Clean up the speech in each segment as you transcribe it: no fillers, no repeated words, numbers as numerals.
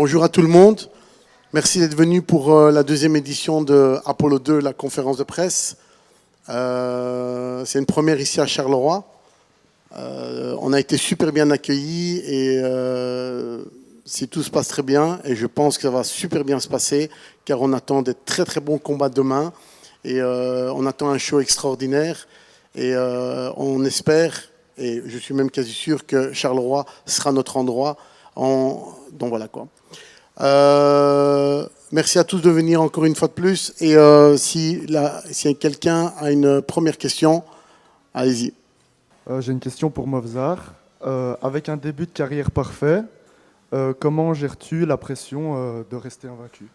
Bonjour à tout le monde. Merci d'être venu pour la deuxième édition de Apollo 2, la conférence de presse. C'est une première ici à Charleroi. On a été super bien accueillis et si tout se passe très bien, et je pense que ça va super bien se passer, car on attend des très très bons combats demain et on attend un show extraordinaire et on espère, et je suis même quasi sûr que Charleroi sera notre endroit. Donc voilà quoi. Merci à tous de venir encore une fois de plus. Et si quelqu'un a une première question, allez-y. J'ai une question pour Mofzar. Avec un début de carrière parfait, comment gères-tu la pression de rester invaincu?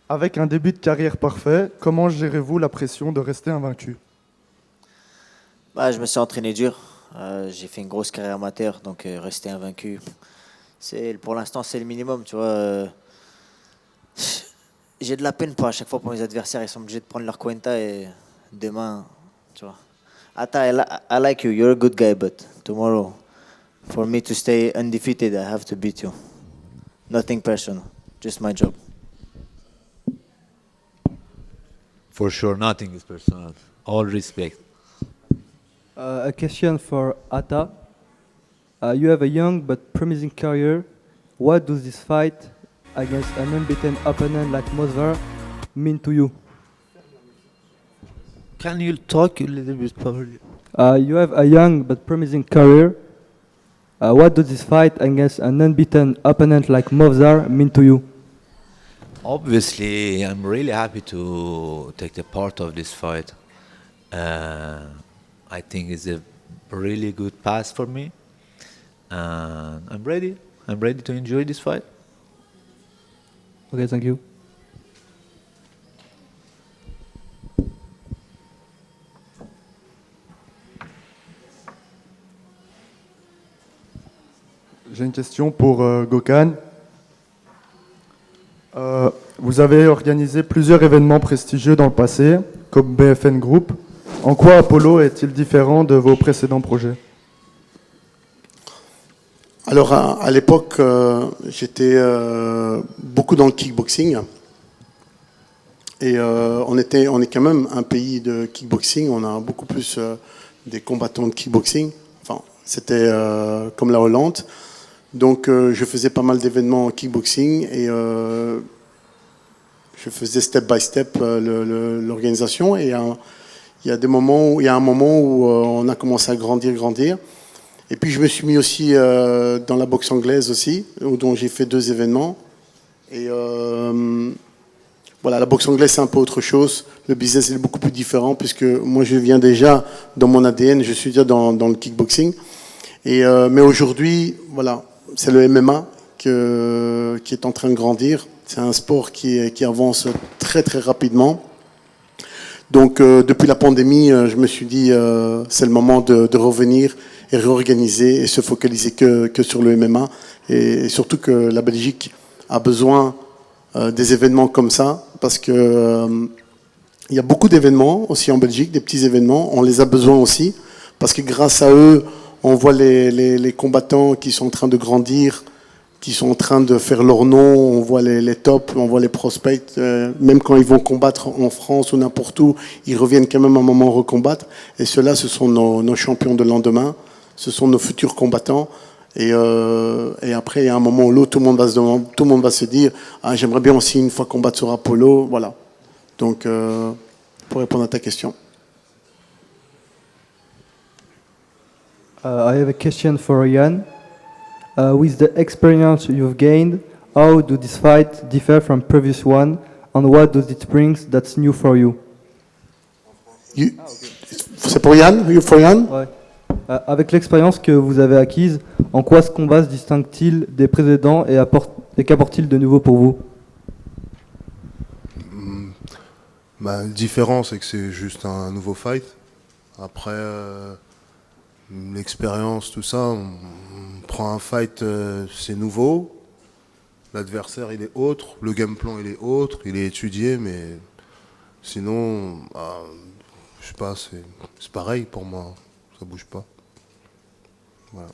Avec un début de carrière parfait, comment gérez-vous la pression de rester invaincu? Je me suis entraîné dur. J'ai fait une grosse carrière amateur, donc rester invaincu, pour l'instant, c'est le minimum. Tu vois, j'ai de la peine à chaque fois pour mes adversaires. Ils sont obligés de prendre leur cuenta et demain, tu vois. Ata, I like you. You're a good guy, but tomorrow, for me to stay undefeated, I have to beat you. Nothing personal, just my job. For sure, nothing is personal. All respect. A question for Ata. You have a young but promising career. What does this fight against an unbeaten opponent like Mosvar mean to you? Can you talk a little bit probably? You have a young but promising career. What does this fight against an unbeaten opponent like Mosvar mean to you? Obviously, I'm really happy to take the part of this fight. I think it's a really good pass for me. And I'm ready. I'm ready to enjoy this fight. Okay, thank you. J'ai une question pour Gokhan. Vous avez organisé plusieurs événements prestigieux dans le passé, comme BFN Group. En quoi Apollo est-il différent de vos précédents projets? Alors à l'époque, j'étais beaucoup dans le kickboxing. Et on est quand même un pays de kickboxing. On a beaucoup plus des combattants de kickboxing. Enfin, c'était comme la Hollande. Donc je faisais pas mal d'événements en kickboxing et je faisais step by step l'organisation. Et il y a un moment où on a commencé à grandir. Et puis je me suis mis aussi dans la boxe anglaise aussi, dont j'ai fait 2 événements. Et voilà, la boxe anglaise c'est un peu autre chose. Le business est beaucoup plus différent puisque moi je viens déjà dans mon ADN, je suis déjà dans le kickboxing. Mais aujourd'hui, voilà, c'est le MMA qui est en train de grandir. C'est un sport qui avance très très rapidement. Donc depuis la pandémie, je me suis dit c'est le moment de revenir et réorganiser et se focaliser que sur le MMA. Et surtout que la Belgique a besoin des événements comme ça parce que il y a beaucoup d'événements aussi en Belgique, des petits événements. On les a besoin aussi parce que grâce à eux, on voit les combattants qui sont en train de grandir, qui sont en train de faire leur nom, on voit les tops, on voit les prospects, même quand ils vont combattre en France ou n'importe où, ils reviennent quand même un moment recombattre. Et ceux-là, ce sont nos champions de lendemain, ce sont nos futurs combattants. Et après, il y a un moment où l'autre, tout le monde va se dire ah, j'aimerais bien aussi une fois combattre sur Apollo. Voilà. Donc, pour répondre à ta question. I have a question for Ian. With the experience you've gained, how do this fight differ from previous one, and what does it bring that's new for you? C'est pour Yann? For Yann? Ouais. Avec l'expérience que vous avez acquise, en quoi ce combat se distingue-t-il des précédents et qu'apporte-t-il de nouveau pour vous? La différence, c'est que c'est juste un nouveau fight. Après, l'expérience, tout ça, on prend un fight, c'est nouveau. L'adversaire, il est autre. Le game plan, il est autre. Il est étudié, mais sinon, je sais pas, c'est pareil pour moi. Ça bouge pas. Voilà.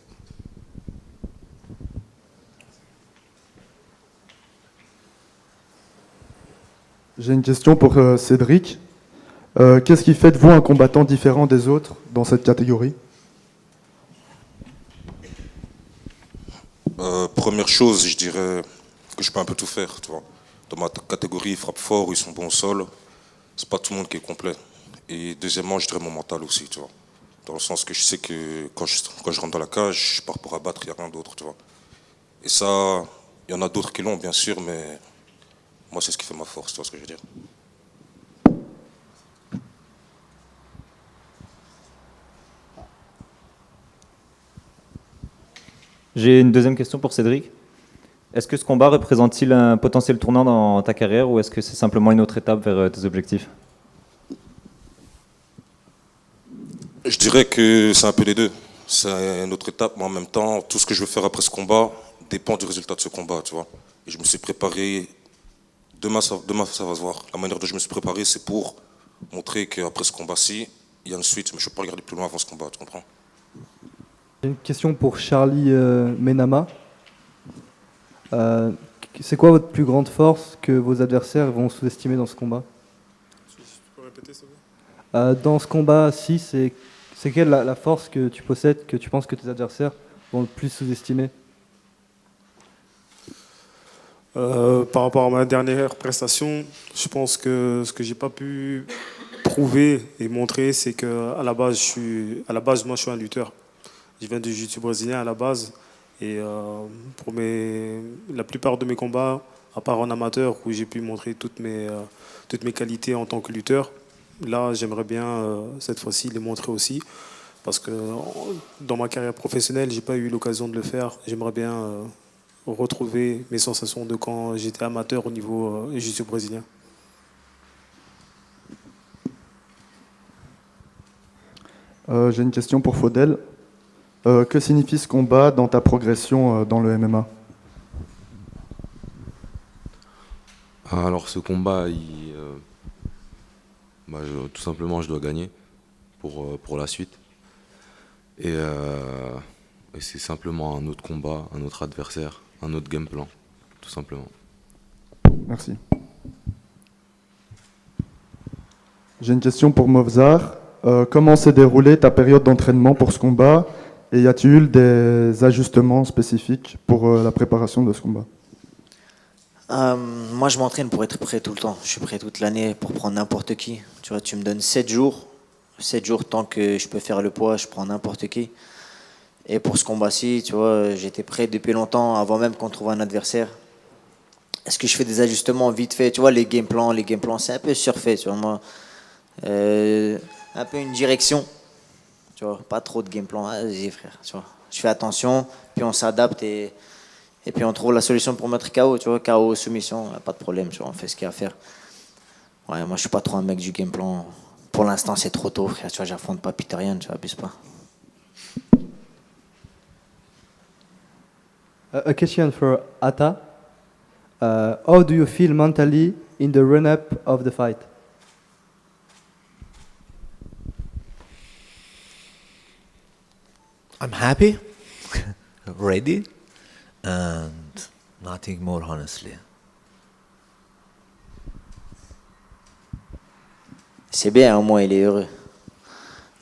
J'ai une question pour Cédric. Qu'est-ce qui fait de vous un combattant différent des autres dans cette catégorie? Première chose, je dirais que je peux un peu tout faire, tu vois. Dans ma catégorie, frappe fort, ils sont bons au sol. C'est pas tout le monde qui est complet. Et deuxièmement, je dirais mon mental aussi, tu vois. Dans le sens que je sais que quand je rentre dans la cage, je pars pour abattre, il n'y a rien d'autre, tu vois. Et ça, il y en a d'autres qui l'ont, bien sûr, mais moi, c'est ce qui fait ma force, tu vois ce que je veux dire. J'ai une deuxième question pour Cédric. Est-ce que ce combat représente-t-il un potentiel tournant dans ta carrière ou est-ce que c'est simplement une autre étape vers tes objectifs? Je dirais que c'est un peu les deux. C'est une autre étape, mais en même temps, tout ce que je veux faire après ce combat dépend du résultat de ce combat, tu vois. Et je me suis préparé. Demain, ça va se voir. La manière dont je me suis préparé, c'est pour montrer qu'après ce combat-ci, il y a une suite, mais je ne peux pas regarder plus loin avant ce combat, tu comprends? J'ai une question pour Charlie Menama. C'est quoi votre plus grande force que vos adversaires vont sous-estimer dans ce combat? Tu peux répéter, s'il te plaît? Dans ce combat-ci, c'est quelle la force que tu possèdes, que tu penses que tes adversaires vont le plus sous-estimer? Par rapport à ma dernière prestation, je pense que ce que j'ai pas pu prouver et montrer, c'est que à la base, moi, je suis un lutteur. Je viens du jiu-jitsu brésilien à la base, et pour la plupart de mes combats, à part en amateur où j'ai pu montrer toutes mes qualités en tant que lutteur, là, j'aimerais bien cette fois-ci les montrer aussi, parce que dans ma carrière professionnelle, j'ai pas eu l'occasion de le faire. J'aimerais bien retrouver mes sensations de quand j'étais amateur au niveau jiu-jitsu brésilien. J'ai une question pour Faudel. Que signifie ce combat dans ta progression dans le MMA? Alors ce combat, tout simplement je dois gagner pour la suite. Et c'est simplement un autre combat, un autre adversaire, un autre game plan, tout simplement. Merci. J'ai une question pour Movzar. Comment s'est déroulée ta période d'entraînement pour ce combat? Et y a-t-il eu des ajustements spécifiques pour la préparation de ce combat? Moi, je m'entraîne pour être prêt tout le temps. Je suis prêt toute l'année pour prendre n'importe qui. Tu vois, tu me donnes 7 jours. 7 jours, tant que je peux faire le poids, je prends n'importe qui. Et pour ce combat-ci, tu vois, j'étais prêt depuis longtemps, avant même qu'on trouve un adversaire. Est-ce que je fais des ajustements vite fait? Tu vois, les game plans, c'est un peu surfait, tu vois, moi. Un peu une direction. Tu vois, pas trop de game plan. Vas-y, frère, tu vois. Je fais attention, puis on s'adapte et puis on trouve la solution pour mettre KO, tu vois. KO, soumission, pas de problème, tu vois, on fait ce qu'il y a à faire. Ouais, moi, je suis pas trop un mec du game plan. Pour l'instant, c'est trop tôt, frère, tu vois, j'affronte pas Peter Yan, tu vois, abuse pas. A question for Ata. How do you feel mentally in the run-up of the fight? I'm happy, ready, and nothing more, honestly. C'est bien, au moins, il est heureux.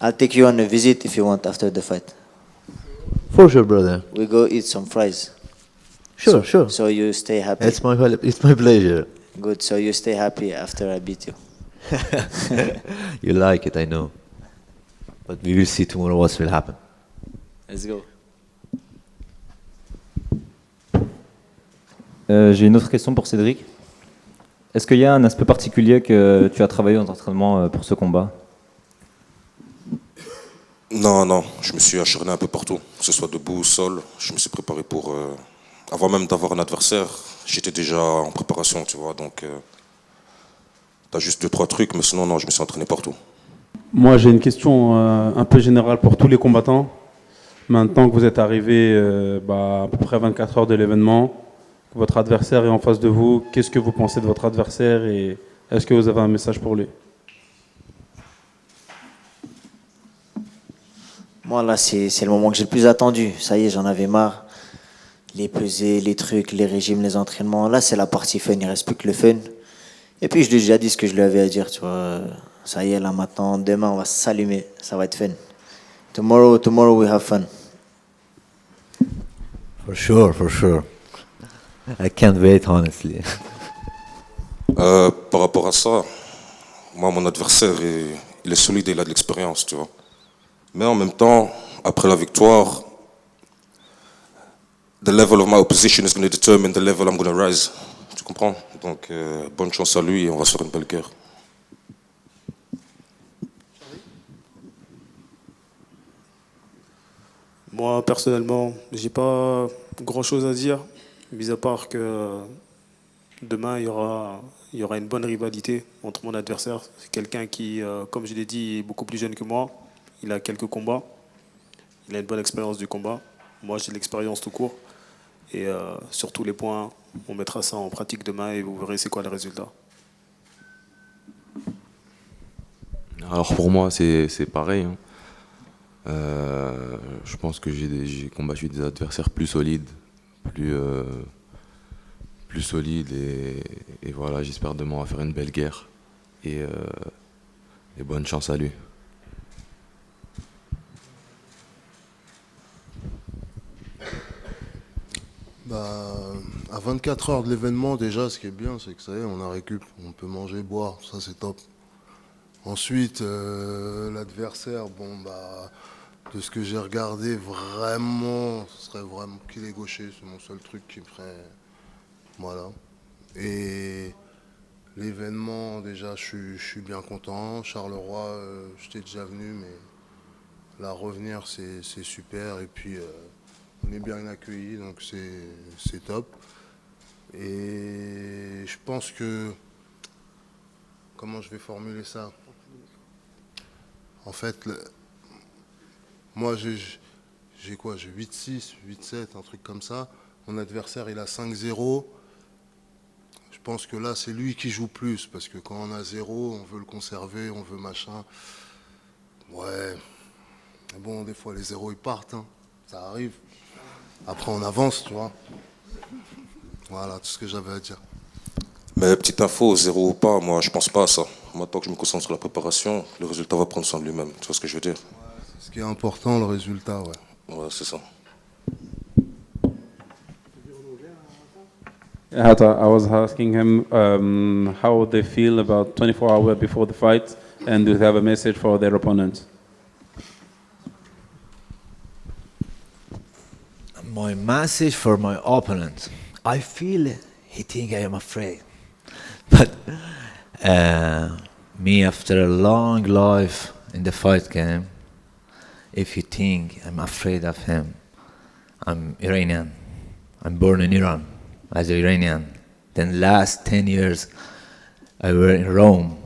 I'll take you on a visit if you want after the fight. For sure, brother. We go eat some fries. Sure, sure. So you stay happy. It's my pleasure. Good, so you stay happy after I beat you. You like it, I know. But we will see tomorrow what will happen. Let's go. J'ai une autre question pour Cédric. Est-ce qu'il y a un aspect particulier que tu as travaillé dans ton entraînement pour ce combat? Non, je me suis acharné un peu partout, que ce soit debout ou sol. Je me suis préparé pour... avant même d'avoir un adversaire, j'étais déjà en préparation, tu vois. Donc, t'as juste 2-3 trucs, mais sinon, non, je me suis entraîné partout. Moi, j'ai une question un peu générale pour tous les combattants. Maintenant que vous êtes arrivé à peu près 24 heures de l'événement, que votre adversaire est en face de vous, qu'est-ce que vous pensez de votre adversaire et est-ce que vous avez un message pour lui? Moi, là, c'est le moment que j'ai le plus attendu. Ça y est, j'en avais marre. Les pesées, les trucs, les régimes, les entraînements. Là, c'est la partie fun. Il ne reste plus que le fun. Et puis je lui ai déjà dit ce que je lui avais à dire, tu vois. Ça y est, là maintenant, demain on va s'allumer, ça va être fun. Tomorrow we have fun. For sure, for sure. I can't wait, honestly. Par rapport à ça, moi, mon adversaire, il est solide et il a de l'expérience, tu vois. Mais en même temps, après la victoire, the level of my opposition is going to determine the level I'm going to rise. Tu comprends? Donc, bonne chance à lui et on va se faire une belle guerre. Moi, personnellement, j'ai pas grand-chose à dire, mis à part que demain, il y aura une bonne rivalité entre mon adversaire. C'est quelqu'un qui, comme je l'ai dit, est beaucoup plus jeune que moi. Il a quelques combats. Il a une bonne expérience du combat. Moi, j'ai de l'expérience tout court. Et sur tous les points, on mettra ça en pratique demain et vous verrez c'est quoi le résultat. Alors pour moi, c'est pareil, hein. Je pense que j'ai combattu des adversaires plus solides, plus solides et voilà, j'espère demain on va faire une belle guerre et bonne chance à lui. À 24 heures de l'événement, déjà, ce qui est bien, c'est que ça y est, on a récup, on peut manger, boire, ça c'est top. Ensuite, l'adversaire, de ce que j'ai regardé, vraiment, ce serait vraiment qu'il est gaucher, c'est mon seul truc qui me ferait. Voilà. Et l'événement, déjà, je suis bien content. Charleroi, je t'ai déjà venu, mais là, revenir, c'est super. Et puis, on est bien accueillis, donc c'est top. Et je pense que. Comment je vais formuler ça? En fait, moi, j'ai quoi? J'ai 8-6, 8-7, un truc comme ça. Mon adversaire, il a 5-0. Je pense que là, c'est lui qui joue plus, parce que quand on a 0, on veut le conserver, on veut machin. Ouais. Mais bon, des fois, les 0, ils partent, hein. Ça arrive. Après, on avance, tu vois. Voilà, tout ce que j'avais à dire. Mais petite info, 0 ou pas, moi je pense pas à ça. Moi, tant que je me concentre sur la préparation, le résultat va prendre soin de lui-même. Tu vois ce que je veux dire? C'est ce qui est important, le résultat, ouais. Ouais, c'est ça. Hata, I was asking him how they feel about 24 hours before the fight and do they have a message for their opponent? My message for my opponent. I feel he think I am afraid. But me, after a long life in the fight game, if you think I'm afraid of him, I'm Iranian. I'm born in Iran as an Iranian. Then last 10 years, I were in Rome.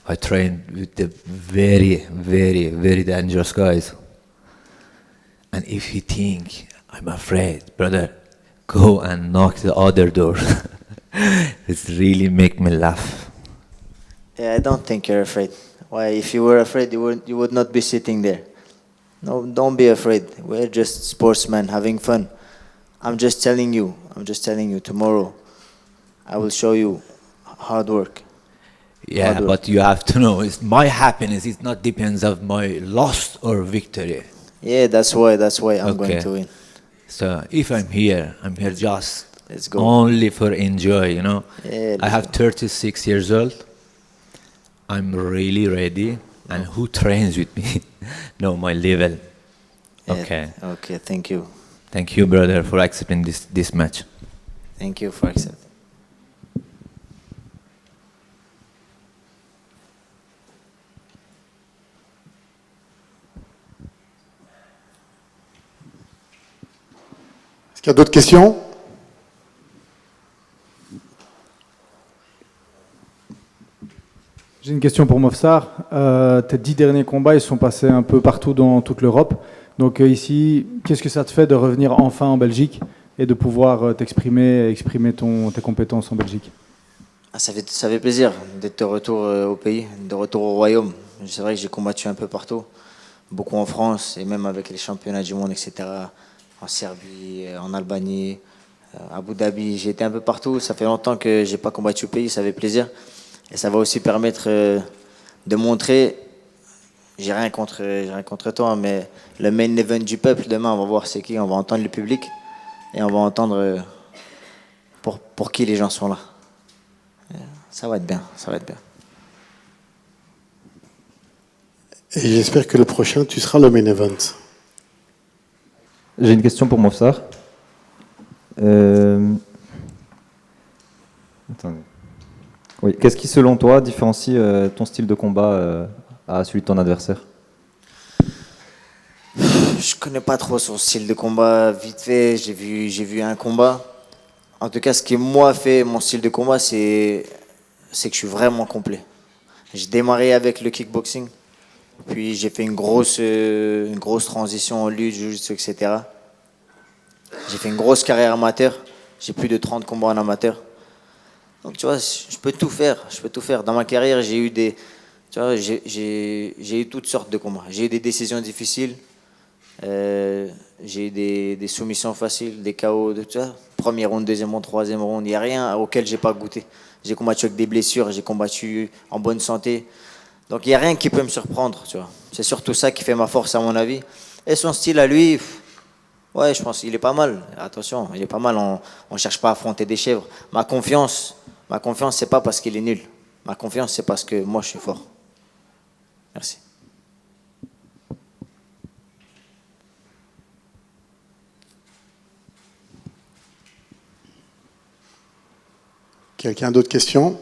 I trained with the very, very, very dangerous guys. And if you think I'm afraid, brother, go and knock the other door. It really make me laugh. Yeah, I don't think you're afraid. Why? If you were afraid, you would not be sitting there. No, don't be afraid. We're just sportsmen having fun. I'm just telling you. Tomorrow, I will show you hard work. Yeah, but you have to know, my happiness is not depends of my loss or victory. Yeah, that's why I'm going to win. So if I'm here just Let's go. only for enjoy, you know. Yeah, I have 36 years old. I'm really ready. And who trains with me? know my level. Yeah, Okay. Okay, thank you. Thank you, brother, for accepting this match. Thank you for accepting. Est-ce qu'il y a d'autres questions? J'ai une question pour Movsar. Tes 10 derniers combats, ils sont passés un peu partout dans toute l'Europe. Donc ici, qu'est-ce que ça te fait de revenir enfin en Belgique et de pouvoir exprimer tes compétences en Belgique? Ça fait plaisir d'être de retour au pays, de retour au royaume. C'est vrai que j'ai combattu un peu partout, beaucoup en France et même avec les championnats du monde, etc. En Serbie, en Albanie, à Abu Dhabi. J'ai été un peu partout. Ça fait longtemps que j'ai pas combattu au pays, ça fait plaisir. Et ça va aussi permettre de montrer, j'ai rien contre toi, mais le main event du peuple, demain, on va voir c'est qui, on va entendre le public et on va entendre pour qui les gens sont là. Ça va être bien, ça va être bien. Et j'espère que le prochain, tu seras le main event. J'ai une question pour Movzar. Attendez. Oui. Qu'est-ce qui, selon toi, différencie ton style de combat à celui de ton adversaire? Je connais pas trop son style de combat. Vite fait, j'ai vu un combat. En tout cas, ce qui moi fait mon style de combat, c'est que je suis vraiment complet. J'ai démarré avec le kickboxing, puis j'ai fait une grosse transition en lutte, jiu-jitsu, etc. J'ai fait une grosse carrière amateur. J'ai plus de 30 combats en amateur. Donc tu vois, je peux tout faire. Dans ma carrière, j'ai eu j'ai eu toutes sortes de combats. J'ai eu des décisions difficiles. J'ai eu des soumissions faciles, des KO, tu vois. Premier round, deuxième round, troisième round. Il n'y a rien auquel j'ai pas goûté. J'ai combattu avec des blessures, j'ai combattu en bonne santé. Donc il n'y a rien qui peut me surprendre, tu vois. C'est surtout ça qui fait ma force à mon avis. Et son style à lui, ouais, je pense qu'il est pas mal. Attention, il est pas mal. On ne cherche pas à affronter des chèvres. Ma confiance, c'est pas parce qu'il est nul. Ma confiance, c'est parce que moi, je suis fort. Merci. Quelqu'un d'autre questions?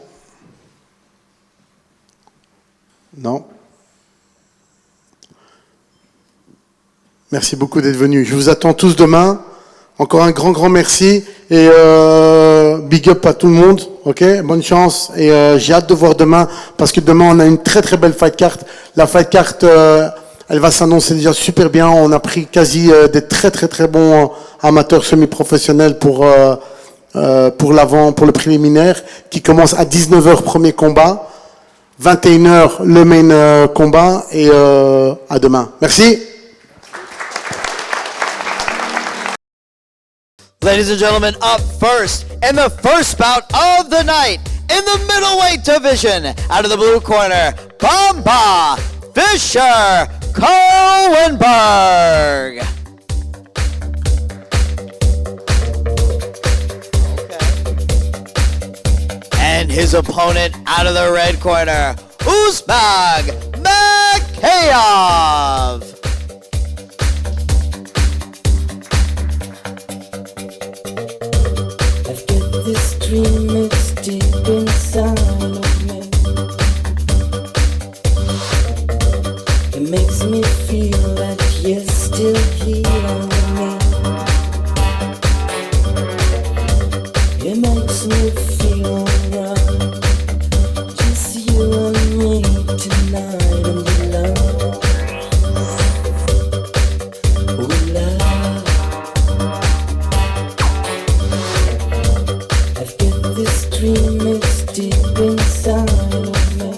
Non? Merci beaucoup d'être venus. Je vous attends tous demain. Encore un grand merci. Et big up à tout le monde. Ok, bonne chance. Et j'ai hâte de voir demain, parce que demain on a une très belle fight card. La fight card, elle va s'annoncer déjà super bien. On a pris quasi des très bons amateurs semi-professionnels pour le préliminaire, qui commence à 19h premier combat, 21h le main combat, et à demain. Merci. Ladies and gentlemen, up first in the first bout of the night in the middleweight division, out of the blue corner, Bamba Fischer Cohenberg. And his opponent out of the red corner, Uzmag Makhachev. This dream is deep inside of me. It makes me feel that you're still here with me. It makes me feel right. Just you and me tonight, and we love. We love. This dream is deep inside of me.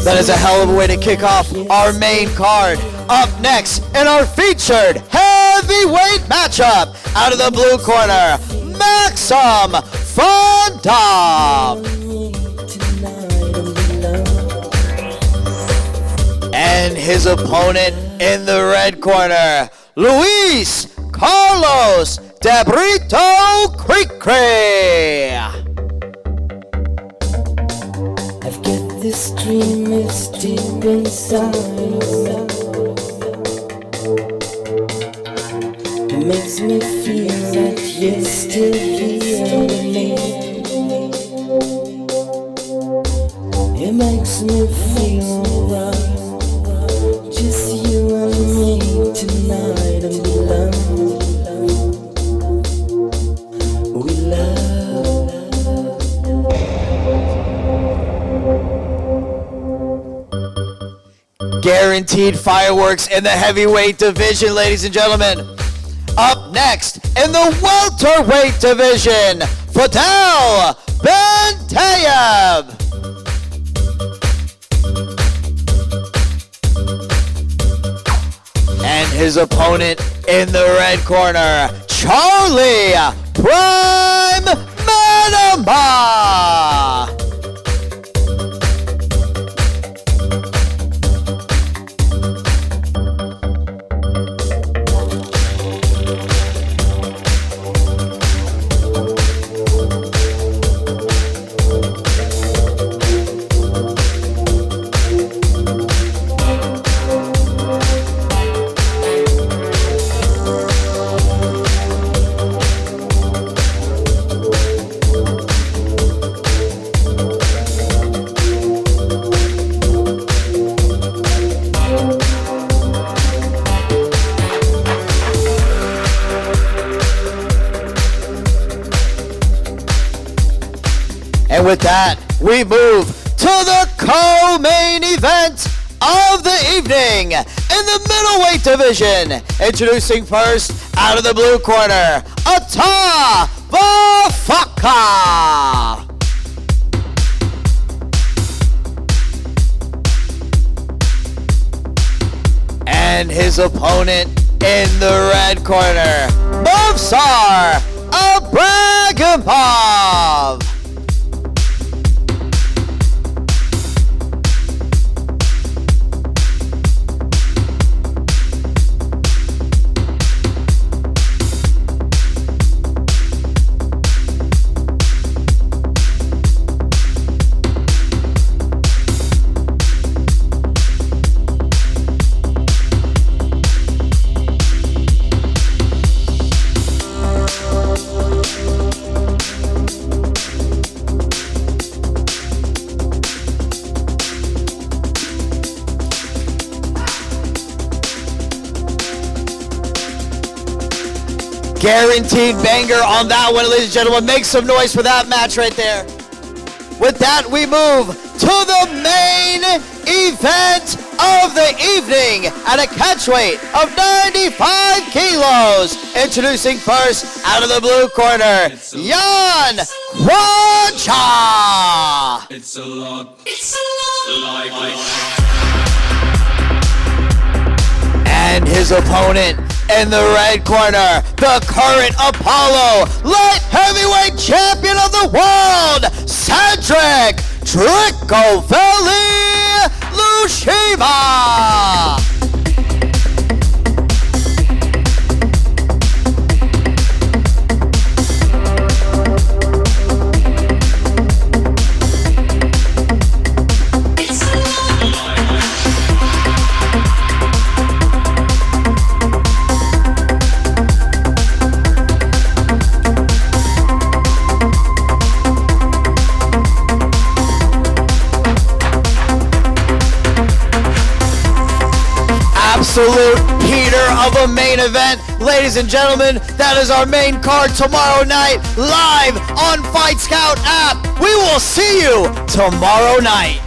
That is a hell of a way to kick off our main card. Up next in our featured heavyweight matchup, out of the blue corner, Maxim Fondam. And his opponent in the red corner, Luis Carlos De Brito Cricri. I've got this dream, it's deep inside of me. It makes me feel that you're still here with me. It makes me feel right. Just you and me tonight, and we love. Guaranteed fireworks in the heavyweight division, ladies and gentlemen. Up next in the welterweight division, Fadel Bentayev. And his opponent in the red corner, Charlie Prime Enema. And with that, we move to the co-main event of the evening in the middleweight division. Introducing first, out of the blue corner, Ata Vafaka. And his opponent in the red corner, Movsar Abragimov. Guaranteed banger on that one, ladies and gentlemen. Make some noise for that match right there. With that, we move to the main event of the evening at a catch weight of 95 kilos. Introducing first, out of the blue corner, Jan Quacha. It's a lot like And his opponent in the red corner, the current Apollo light heavyweight champion of the world, Cedric Tricovelli Lushima. Absolute heater of a main event. Ladies and gentlemen, that is our main card tomorrow night, live on Fight Scout app. We will see you tomorrow night.